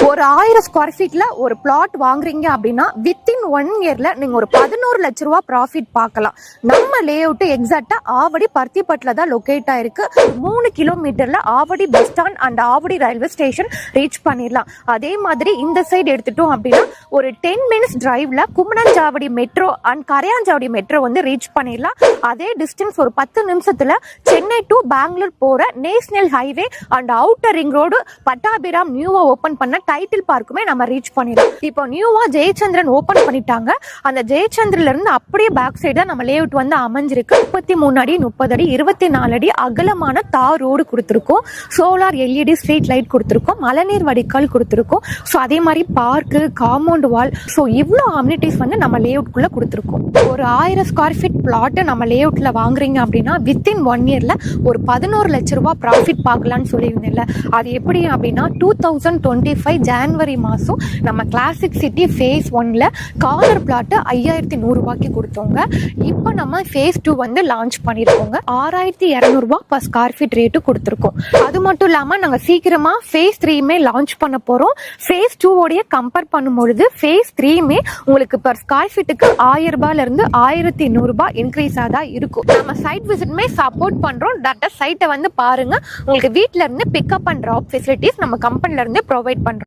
ஒரு 1000 ஸ்கொயர் ஃபீட்ல ஒரு பிளாட் வாங்குறீங்க அப்படின்னா வித்தின் 1 இயர்ல நீங்க ஒரு 11 லட்ச ரூபா ப்ராஃபிட் பார்க்கலாம். நம்ம லே அவுட் எக்ஸாக்டா ஆவடி பருத்திப்பட்டில தான் லொகேட் ஆயிருக்கு. 3 கிலோமீட்டர்ல Avadi bus stand and Avadi railway station reach பண்ணிடலாம். அதே மாதிரி இந்த சைடு எடுத்துட்டோம் அப்படின்னா ஒரு 10 மினிட்ஸ் டிரைவ்ல Kumananchavadi metro and Karayanchavadi metro வந்து ரீச் பண்ணிடலாம். அதே டிஸ்டன்ஸ் ஒரு 10 நிமிஷத்துல சென்னை டு பெங்களூர் போற national highway and outer ring road Pattabiram நியூவா ஓபன் பண்ண டைட்டில் பார்க்குமே நம்ம ரீச் பண்ணிடலாம். இப்போ நியூவா ஜெயச்சந்திரன் ஓபன் பண்ணிட்டாங்க. அந்த ஜெயச்சந்திரன்ல இருந்து அப்படியே பேக் சைடு தான் நம்ம லேஅவுட் வந்து அமைஞ்சிருக்கு. 33 அடி 30 அடி 24 அடி அகலமான தார் ரோடு கொடுத்துருக்கோம். சோலார் எல்இடி ஸ்ட்ரீட் லைட் கொடுத்துருக்கோம். மழைநீர் வடிகால் கொடுத்துருக்கோம். ஸோ அதே மாதிரி பார்க்கு, காம்பவுண்ட் வால், ஸோ இவ்வளோ அம்யூனிட்டிஸ் வந்து நம்ம லேஅவுட்குள்ள கொடுத்துருக்கோம். ஒரு 1000 ஸ்கொயர் ஃபீட் பிளாட்டை நம்ம லேஅவுட்ல வாங்குறீங்க அப்படின்னா வித்தின் 1 இயர்ல ஒரு 11 லட்ச ரூபாய் ப்ராஃபிட் பார்க்கலாம்னு சொல்லியிருந்தேன்ல. அது எப்படி அப்படின்னா 2025 ஜனவரி மாதம் நம்ம கிளாசிக் சிட்டி ஃபேஸ் 1ல கார்னர் பிளாட்டு 5100 ரூபாய்க்கு கொடுத்தோங்க. இப்போ நம்ம ஃபேஸ் 2 வந்து லான்ச் பண்ணியிருக்கோங்க. 6200 ரூபாய் பர் ஸ்கொயர் ஃபீட் ரேட்டு கொடுத்துருக்கோம். அது மட்டும் இல்லாமல் நாங்கள் சீக்கிரமாக ஃபேஸ் 3மே லான்ச் பண்ண போகிறோம். ஃபேஸ் 2வோடைய கம்பேர் பண்ணும்பொழுது ஃபேஸ் 3மே உங்களுக்கு பர் ஸ்கொயர் ஃபீட்டுக்கு 1000 ரூபாயிலிருந்து 1200 ரூபாய் இன்க்ரீஸாக தான் இருக்கும். நம்ம சைட் விசிட்மே சப்போர்ட் பண்ணுறோம். டேரக்டாக சைட்டை வந்து பாருங்க. உங்களுக்கு வீட்டில இருந்து பிக்கப் அண்ட் ட்ராப் ஃபெசிலிட்டிஸ் நம்ம கம்பெனில இருந்து ப்ரொவைட் பண்ணுறோம்.